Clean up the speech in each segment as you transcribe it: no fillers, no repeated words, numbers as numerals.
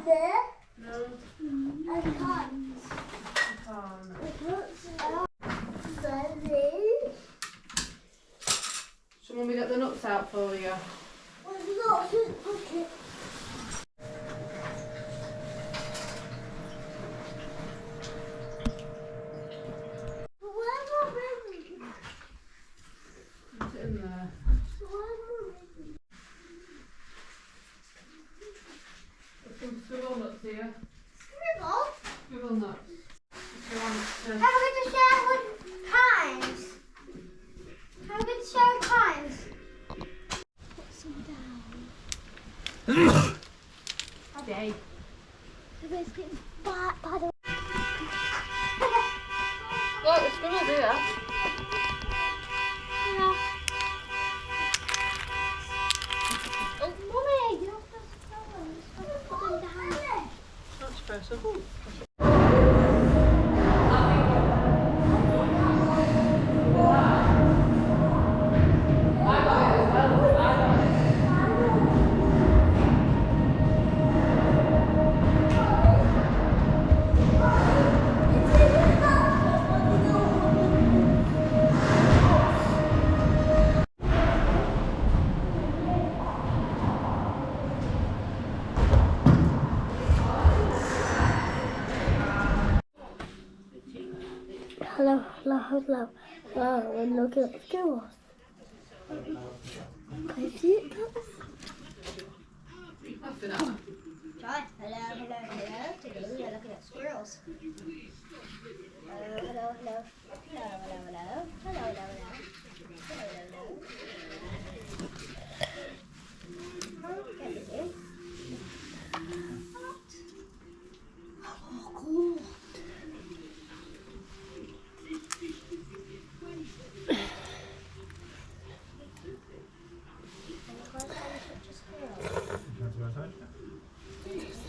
there? No. I can't. So when we get the nuts out for you? Well, not his pocket. Put it in there. There's some scribble nuts here. Scribble? Scribble nuts. If you want to. How are we going to share with times? How are we going to share times? Put some down. Okay. The biscuit's back by the way. Look, the scribble's here. Yeah. Oh, Mummy, you're not supposed to put them down. That's special. Hello, we're looking at squirrels. Can you see it, guys? Nothing else. Right, hello. Today we are looking at squirrels. Hello. Okay. Oh, cool.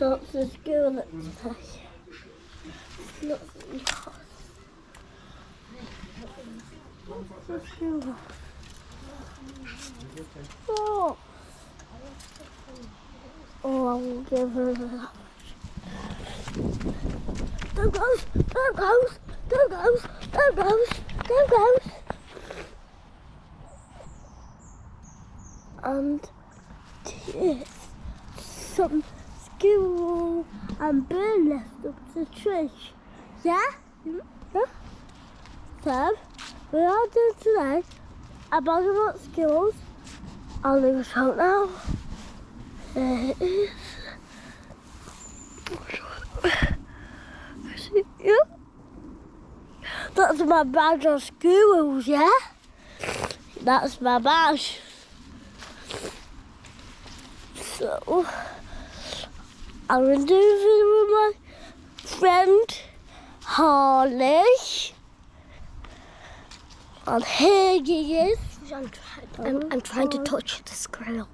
Lots of squirrel at the back. Lots of squirrel. Oh, I will give her that. There goes. And here's some squirrel and bird left up the tree. Yeah? So, we are doing today about about squirrels. I'll leave it out now. There it is. Yeah. That's my badge of squirrels, yeah? That's my badge. So, I'm going to do this with my friend Harley. And here he is. I'm trying to touch the squirrel.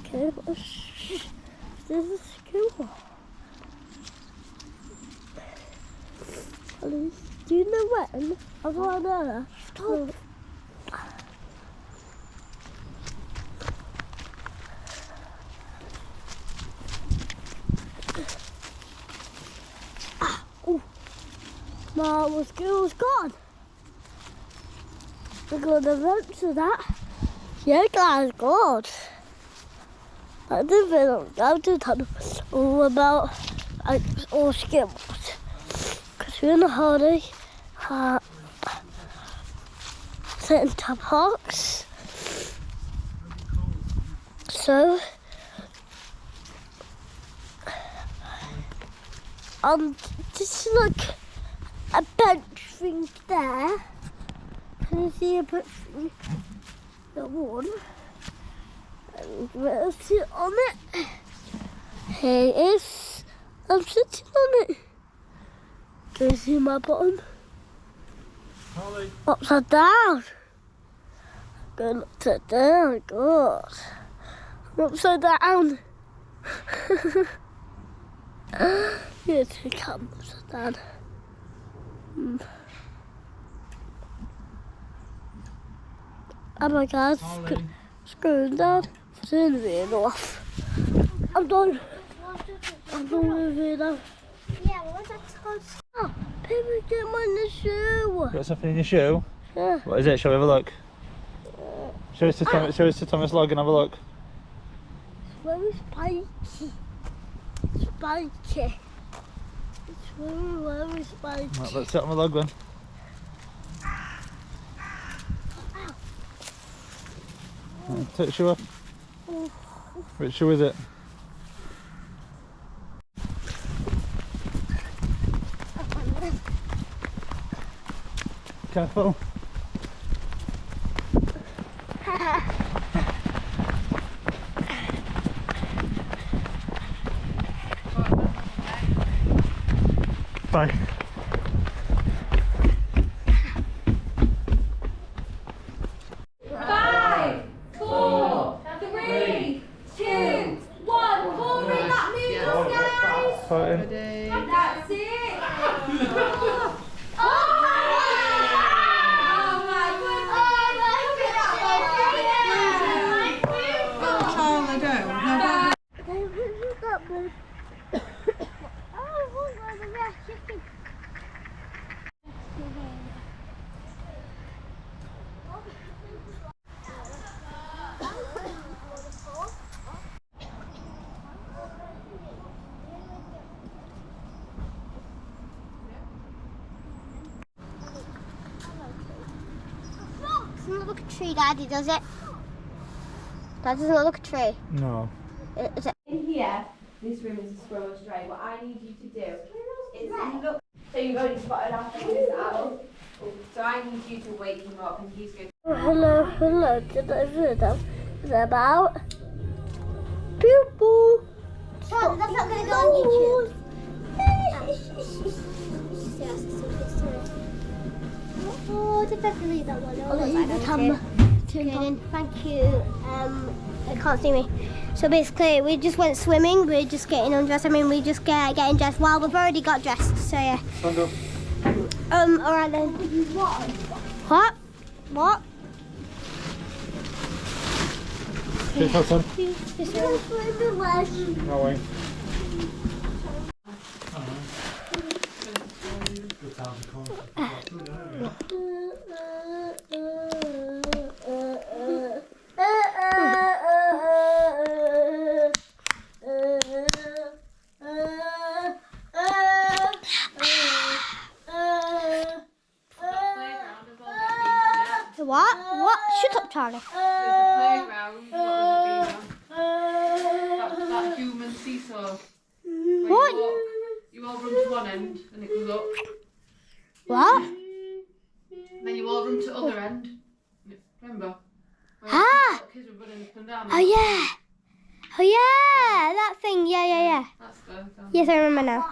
Okay, this is a squirrel. Do you know when? I've got another. Stop. My squirrel's gone. We're going to answer that. Yeah, guys, good. I didn't know how to tell them all about all squirrels. Because we're in a holiday certain parcs. So, just like a bench thing there. Can you see a bench thing? The one. And we'll sit on it. Here it is. I'm sitting on it. Can you see my bottom? Holly. Upside down. Going upside down. Good. I'm upside down. Yeah, to come upside down. Oh my God, screwing down. Turn the rain off. I'm done. I'm going with it. Yeah, what's that called? Oh, people get one in the shoe. Got something in your shoe? Yeah. What is it? Shall we have a look? Show us to Thomas Log and have a look. It's very spiky. Spiky. It's very spiky. Right, let's sit on the log then. Right, take your shoe off. Which shoe is it? Careful. Bye. Five, 4, 3, 2, 1. Pull through that noodles, guys. Fighting. That's it. Oh my goodness. Doesn't look a tree, Daddy, does it? That doesn't look a tree. No. Is it? In here, this room is a squirrel's tray. What I need you to do is look. So you've already spotted our this owl. So I need you to wake him up and he's going Oh, hello. Did I hear that? Is that about? Poo-poo. That's not going to go on YouTube. Oh, did I delete that one? I'll let you thank you. I can't see me. So basically, we just went swimming. We're just getting undressed. I mean, we just getting dressed. Well, we've already got dressed. So yeah. Stand up. All right then. What? What? Take that son. No way. What? What? Shut up, Charlie. There's a playground. What was it being on? That human seesaw. What? You all run to one end and it goes up. What? Then you all run to the other end. Remember? Where Ah! Kids were running up and down. Oh yeah. Oh yeah, that thing. Yeah. That's the. Yes, I remember now.